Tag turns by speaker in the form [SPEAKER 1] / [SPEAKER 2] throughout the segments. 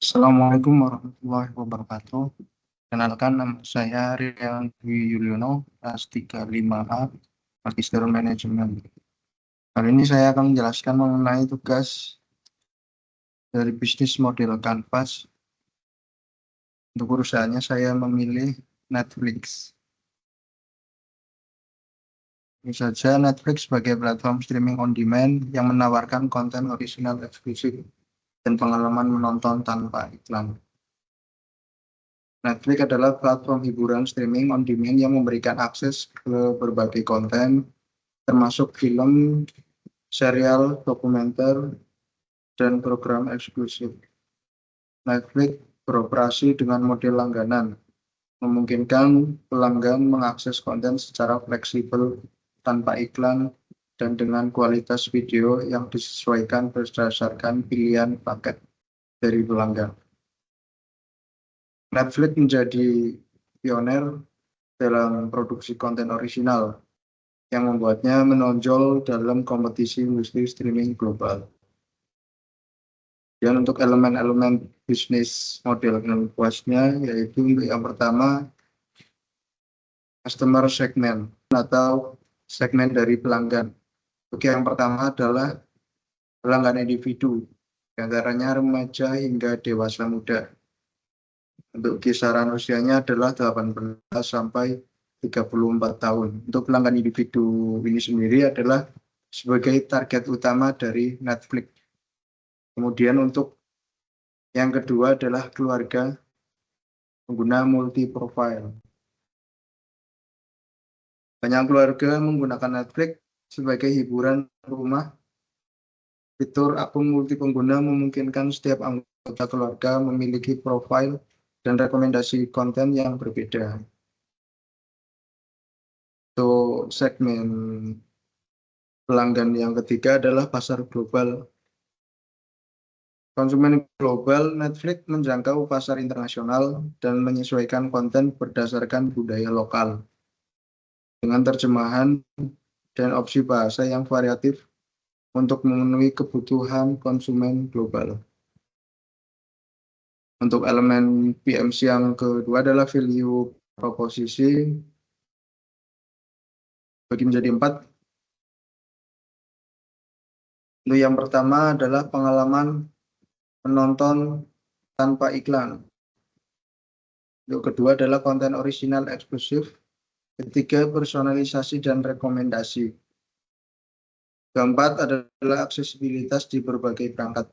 [SPEAKER 1] Assalamualaikum warahmatullahi wabarakatuh. Kenalkan, nama saya Rian Dwi Yuliono, kelas 35A, Magister Manajemen. Kali ini saya akan menjelaskan mengenai tugas dari bisnis model Canvas. Untuk perusahaannya saya memilih Netflix. Ini saja Netflix sebagai platform streaming on demand yang menawarkan konten original eksklusif dan pengalaman menonton tanpa iklan. Netflix adalah platform hiburan streaming on demand yang memberikan akses ke berbagai konten, termasuk film, serial, dokumenter, dan program eksklusif. Netflix beroperasi dengan model langganan, memungkinkan pelanggan mengakses konten secara fleksibel, tanpa iklan, dan dengan kualitas video yang disesuaikan berdasarkan pilihan paket dari pelanggan. Netflix menjadi pioner dalam produksi konten orisinal yang membuatnya menonjol dalam kompetisi industri streaming global. Dan untuk elemen-elemen bisnis model Canvasnya, yaitu yang pertama customer segment atau segmen dari pelanggan. Oke, yang pertama adalah pelanggan individu, antaranya remaja hingga dewasa muda. Untuk kisaran usianya adalah 18 sampai 34 tahun. Untuk pelanggan individu ini sendiri adalah sebagai target utama dari Netflix. Kemudian untuk yang kedua adalah keluarga pengguna multi profile. Banyak keluarga menggunakan Netflix sebagai hiburan rumah. Fitur akun multi pengguna memungkinkan setiap anggota keluarga memiliki profil dan rekomendasi konten yang berbeda. Untuk segmen pelanggan yang ketiga adalah pasar global. Konsumen global, Netflix menjangkau pasar internasional dan menyesuaikan konten berdasarkan budaya lokal dengan terjemahan dan opsi bahasa yang variatif untuk memenuhi kebutuhan konsumen global. Untuk elemen PMC yang kedua adalah value proposisi, bagi menjadi 4. Untuk yang pertama adalah pengalaman menonton tanpa iklan. Untuk kedua adalah konten original eksklusif. Ketiga, personalisasi dan rekomendasi. Keempat adalah aksesibilitas di berbagai perangkat.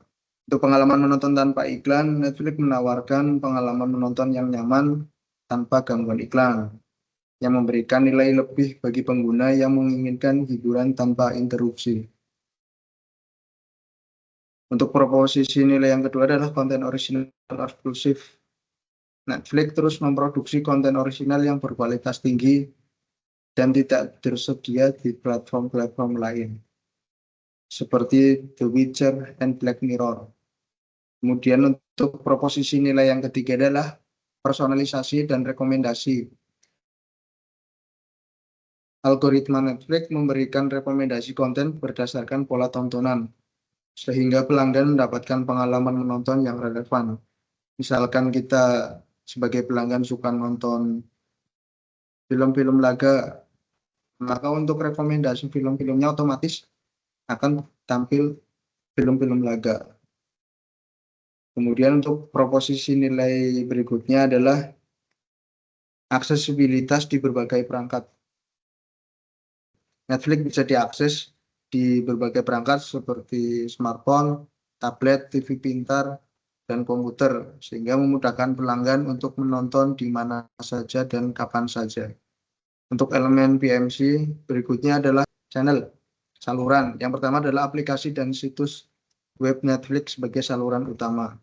[SPEAKER 1] Untuk pengalaman menonton tanpa iklan, Netflix menawarkan pengalaman menonton yang nyaman tanpa gangguan iklan, yang memberikan nilai lebih bagi pengguna yang menginginkan hiburan tanpa interupsi. Untuk proposisi nilai yang kedua adalah konten original eksklusif. Netflix terus memproduksi konten original yang berkualitas tinggi dan tidak tersedia di platform-platform lain, seperti The Witcher dan Black Mirror. Kemudian untuk proposisi nilai yang ketiga adalah personalisasi dan rekomendasi. Algoritma Netflix memberikan rekomendasi konten berdasarkan pola tontonan, sehingga pelanggan mendapatkan pengalaman menonton yang relevan. Misalkan kita sebagai pelanggan suka nonton film-film laga, maka untuk rekomendasi film-filmnya otomatis akan tampil film-film laga. Kemudian untuk proposisi nilai berikutnya adalah aksesibilitas di berbagai perangkat. Netflix bisa diakses di berbagai perangkat seperti smartphone, tablet, TV pintar, dan komputer, sehingga memudahkan pelanggan untuk menonton di mana saja dan kapan saja. Untuk elemen PMC berikutnya adalah channel, saluran. Yang pertama adalah aplikasi dan situs web Netflix sebagai saluran utama.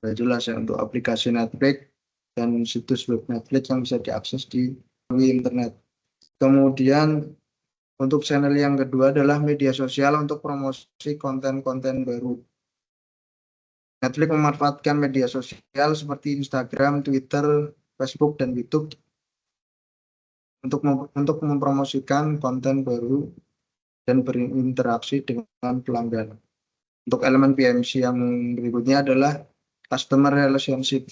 [SPEAKER 1] Sudah jelas ya, untuk aplikasi Netflix dan situs web Netflix yang bisa diakses di internet. Kemudian untuk channel yang kedua adalah media sosial untuk promosi konten-konten baru. Netflix memanfaatkan media sosial seperti Instagram, Twitter, Facebook, dan YouTube untuk mempromosikan konten baru dan berinteraksi dengan pelanggan. Untuk elemen PMC yang berikutnya adalah customer relationship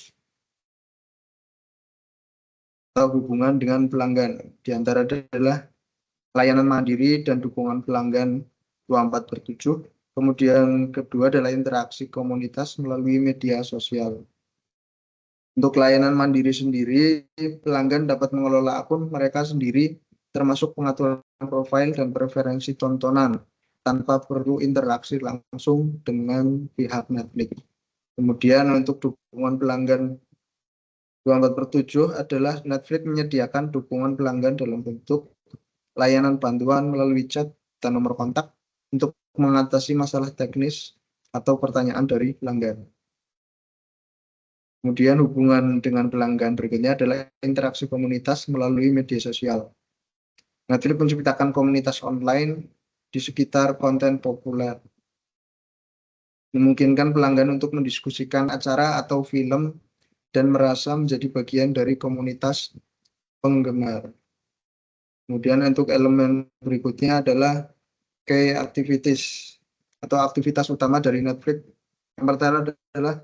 [SPEAKER 1] atau hubungan dengan pelanggan. Di antara adalah layanan mandiri dan dukungan pelanggan 24/7. Kemudian kedua adalah interaksi komunitas melalui media sosial. Untuk layanan mandiri sendiri, pelanggan dapat mengelola akun mereka sendiri, termasuk pengaturan profil dan preferensi tontonan, tanpa perlu interaksi langsung dengan pihak Netflix. Kemudian untuk dukungan pelanggan 24/7 adalah Netflix menyediakan dukungan pelanggan dalam bentuk layanan bantuan melalui chat dan nomor kontak untuk mengatasi masalah teknis atau pertanyaan dari pelanggan. Kemudian hubungan dengan pelanggan berikutnya adalah interaksi komunitas melalui media sosial. Netflix menciptakan komunitas online di sekitar konten populer, memungkinkan pelanggan untuk mendiskusikan acara atau film dan merasa menjadi bagian dari komunitas penggemar. Kemudian untuk elemen berikutnya adalah key activities atau aktivitas utama dari Netflix. Yang pertama adalah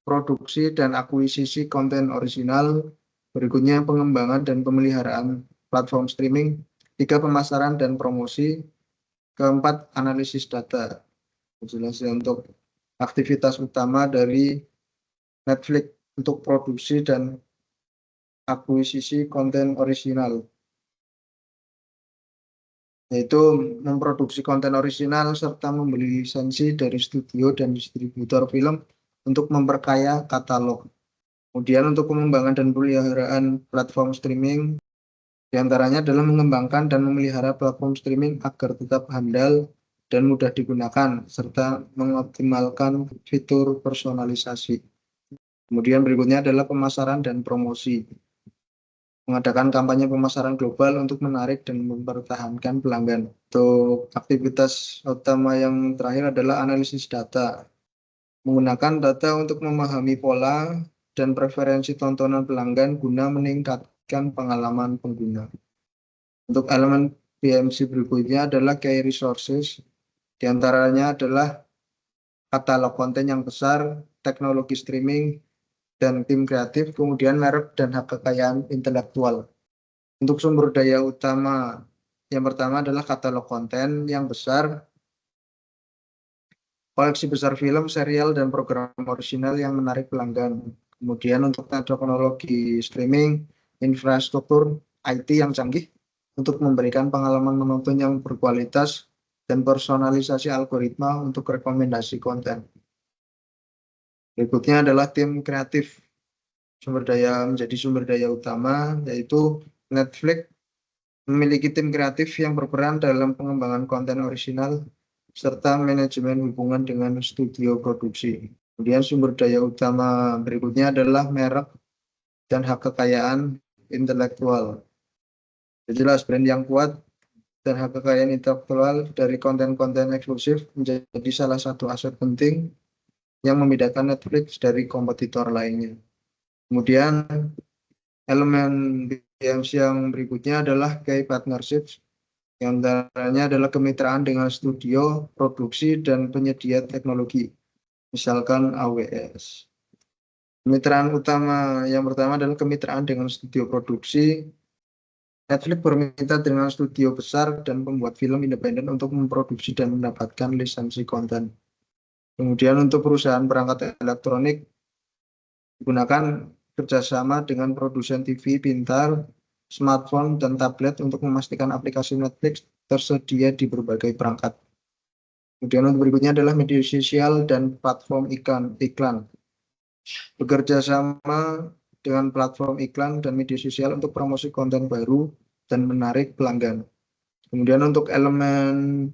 [SPEAKER 1] produksi dan akuisisi konten original, berikutnya pengembangan dan pemeliharaan platform streaming, 3 pemasaran dan promosi, keempat analisis data. Jelas untuk aktivitas utama dari Netflix untuk produksi dan akuisisi konten original, yaitu memproduksi konten original serta membeli lisensi dari studio dan distributor film untuk memperkaya katalog. Kemudian untuk pengembangan dan pemeliharaan platform streaming, diantaranya adalah mengembangkan dan memelihara platform streaming agar tetap handal dan mudah digunakan, serta mengoptimalkan fitur personalisasi. Kemudian berikutnya adalah pemasaran dan promosi. Mengadakan kampanye pemasaran global untuk menarik dan mempertahankan pelanggan. Untuk aktivitas utama yang terakhir adalah analisis data. Menggunakan data untuk memahami pola dan preferensi tontonan pelanggan guna meningkatkan pengalaman pengguna. Untuk elemen PMC berikutnya adalah key resources, diantaranya adalah katalog konten yang besar, teknologi streaming, dan tim kreatif, kemudian merek dan hak kekayaan intelektual. Untuk sumber daya utama, yang pertama adalah katalog konten yang besar, koleksi besar film, serial, dan program original yang menarik pelanggan. Kemudian untuk teknologi streaming, infrastruktur IT yang canggih untuk memberikan pengalaman menonton yang berkualitas dan personalisasi algoritma untuk rekomendasi konten. Berikutnya adalah tim kreatif. Menjadi sumber daya utama, yaitu Netflix memiliki tim kreatif yang berperan dalam pengembangan konten original serta manajemen hubungan dengan studio produksi. Kemudian sumber daya utama berikutnya adalah merek dan hak kekayaan intelektual. Jelas brand yang kuat dan hak kekayaan intelektual dari konten-konten eksklusif menjadi salah satu aset penting yang membedakan Netflix dari kompetitor lainnya. Kemudian elemen PMC yang berikutnya adalah key partnerships, yang antaranya adalah kemitraan dengan studio, produksi, dan penyedia teknologi, misalkan AWS. Kemitraan utama yang pertama adalah kemitraan dengan studio produksi. Netflix bermitra dengan studio besar dan pembuat film independen untuk memproduksi dan mendapatkan lisensi konten. Kemudian untuk perusahaan perangkat elektronik, digunakan kerjasama dengan produsen TV pintar, smartphone, dan tablet untuk memastikan aplikasi Netflix tersedia di berbagai perangkat. Kemudian untuk berikutnya adalah media sosial dan platform iklan. Bekerja sama dengan platform iklan dan media sosial untuk promosi konten baru dan menarik pelanggan. Kemudian untuk elemen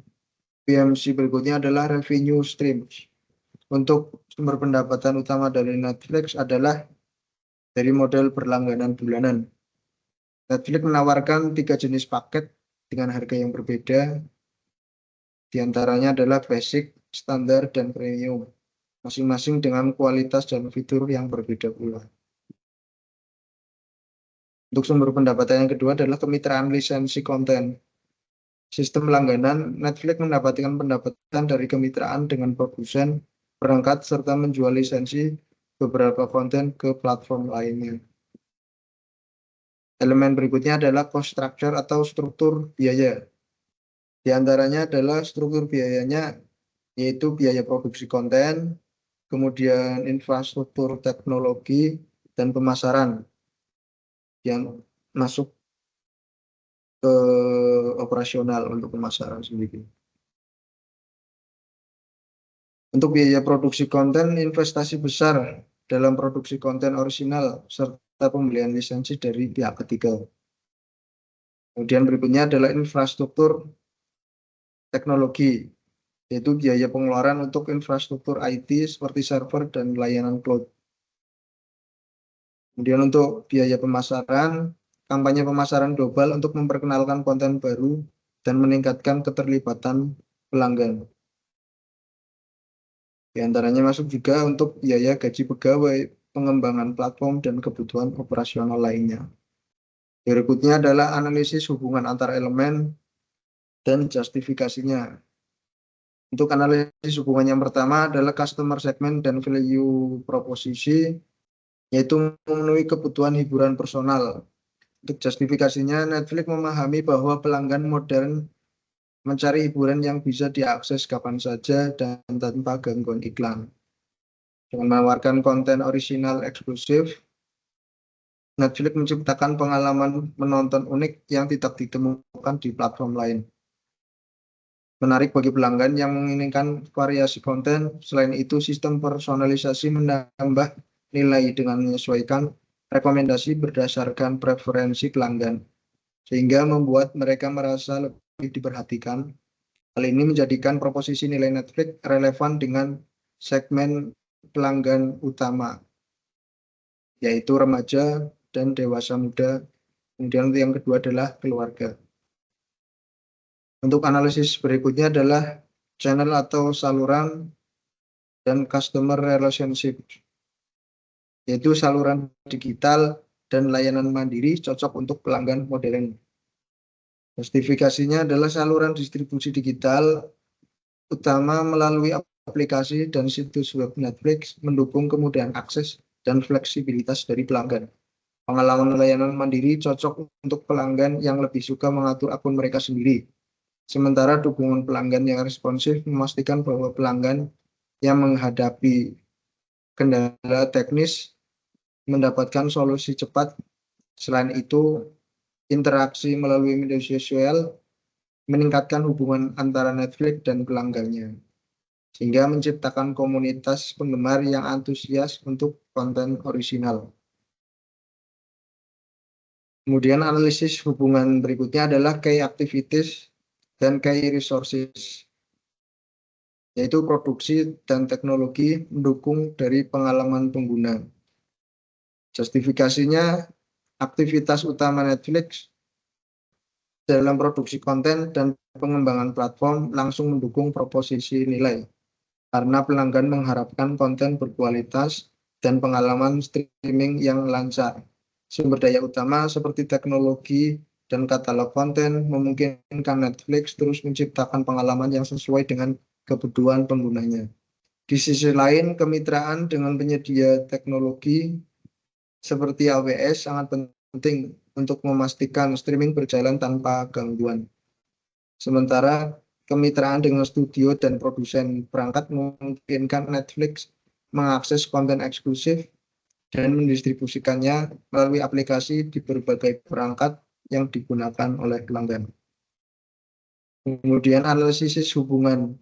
[SPEAKER 1] PMC berikutnya adalah revenue stream. Untuk sumber pendapatan utama dari Netflix adalah dari model berlangganan bulanan. Netflix menawarkan 3 jenis paket dengan harga yang berbeda. Di antaranya adalah basic, standar, dan premium. Masing-masing dengan kualitas dan fitur yang berbeda pula. Untuk sumber pendapatan yang kedua adalah kemitraan lisensi konten. Sistem langganan, Netflix mendapatkan pendapatan dari kemitraan dengan produsen, perangkat, serta menjual lisensi beberapa konten ke platform lainnya. Elemen berikutnya adalah cost structure atau struktur biaya. Di antaranya adalah struktur biayanya, yaitu biaya produksi konten, kemudian infrastruktur teknologi, dan pemasaran yang masuk ke operasional untuk pemasaran sendiri. Untuk biaya produksi konten, investasi besar dalam produksi konten orisinal serta pembelian lisensi dari pihak ketiga. Kemudian berikutnya adalah infrastruktur teknologi, yaitu biaya pengeluaran untuk infrastruktur IT seperti server dan layanan cloud. Kemudian untuk biaya pemasaran, kampanye pemasaran global untuk memperkenalkan konten baru dan meningkatkan keterlibatan pelanggan. Di antaranya masuk juga untuk biaya gaji pegawai, pengembangan platform, dan kebutuhan operasional lainnya. Berikutnya adalah analisis hubungan antar elemen dan justifikasinya. Untuk analisis hubungan yang pertama adalah customer segment dan value proposition, yaitu memenuhi kebutuhan hiburan personal. Untuk justifikasinya, Netflix memahami bahwa pelanggan modern mencari hiburan yang bisa diakses kapan saja dan tanpa gangguan iklan. Dengan menawarkan konten orisinal eksklusif, Netflix menciptakan pengalaman menonton unik yang tidak ditemukan di platform lain. Menarik bagi pelanggan yang menginginkan variasi konten. Selain itu, sistem personalisasi menambah nilai dengan menyesuaikan rekomendasi berdasarkan preferensi pelanggan, sehingga membuat mereka merasa lebih diperhatikan. Hal ini menjadikan proposisi nilai Netflix relevan dengan segmen pelanggan utama, yaitu remaja dan dewasa muda. Kemudian yang kedua adalah keluarga. Untuk analisis berikutnya adalah channel atau saluran dan customer relationship, yaitu saluran digital dan layanan mandiri cocok untuk pelanggan modern. Justifikasinya adalah saluran distribusi digital utama melalui aplikasi dan situs web Netflix mendukung kemudahan akses dan fleksibilitas dari pelanggan. Pengalaman layanan mandiri cocok untuk pelanggan yang lebih suka mengatur akun mereka sendiri. Sementara dukungan pelanggan yang responsif memastikan bahwa pelanggan yang menghadapi kendala teknis mendapatkan solusi cepat. Selain itu, interaksi melalui media sosial meningkatkan hubungan antara Netflix dan pelanggannya, sehingga menciptakan komunitas penggemar yang antusias untuk konten orisinal. Kemudian analisis hubungan berikutnya adalah key activities dan key resources, yaitu produksi dan teknologi mendukung dari pengalaman pengguna. Justifikasinya, aktivitas utama Netflix dalam produksi konten dan pengembangan platform langsung mendukung proposisi nilai, karena pelanggan mengharapkan konten berkualitas dan pengalaman streaming yang lancar. Sumber daya utama seperti teknologi dan katalog konten memungkinkan Netflix terus menciptakan pengalaman yang sesuai dengan kebutuhan penggunanya. Di sisi lain, kemitraan dengan penyedia teknologi seperti AWS sangat penting untuk memastikan streaming berjalan tanpa gangguan. Sementara kemitraan dengan studio dan produsen perangkat memungkinkan Netflix mengakses konten eksklusif dan mendistribusikannya melalui aplikasi di berbagai perangkat yang digunakan oleh pelanggan. Kemudian analisis hubungan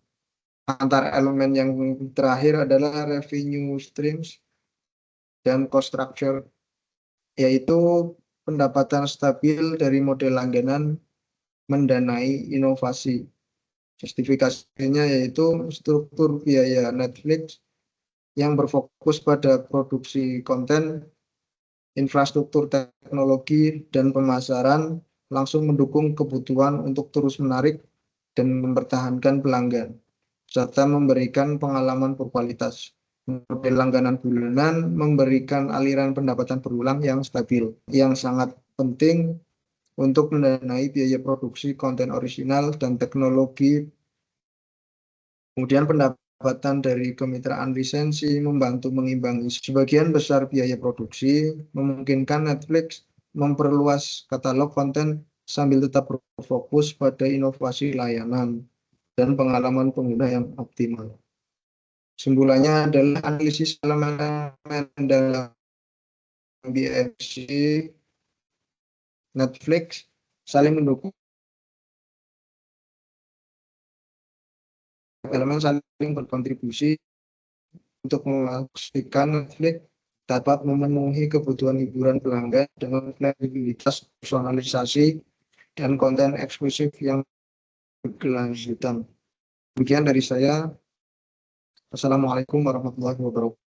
[SPEAKER 1] antar elemen yang terakhir adalah revenue streams dan cost structure, yaitu pendapatan stabil dari model langganan mendanai inovasi. Justifikasinya yaitu struktur biaya Netflix yang berfokus pada produksi konten, infrastruktur teknologi, dan pemasaran langsung mendukung kebutuhan untuk terus menarik dan mempertahankan pelanggan, serta memberikan pengalaman berkualitas. Model langganan bulanan memberikan aliran pendapatan berulang yang stabil, yang sangat penting untuk mendanai biaya produksi konten orisinal dan teknologi. Kemudian pendapatan dari kemitraan lisensi, membantu mengimbangi sebagian besar biaya produksi, memungkinkan Netflix memperluas katalog konten sambil tetap berfokus pada inovasi layanan dan pengalaman pengguna yang optimal. Kesimpulannya adalah analisis elemen dalam BFC Netflix saling mendukung, elemen saling berkontribusi untuk memastikan Netflix dapat memenuhi kebutuhan hiburan pelanggan dengan fleksibilitas, personalisasi, dan konten eksklusif yang berkelanjutan. Demikian dari saya. Assalamualaikum warahmatullahi wabarakatuh.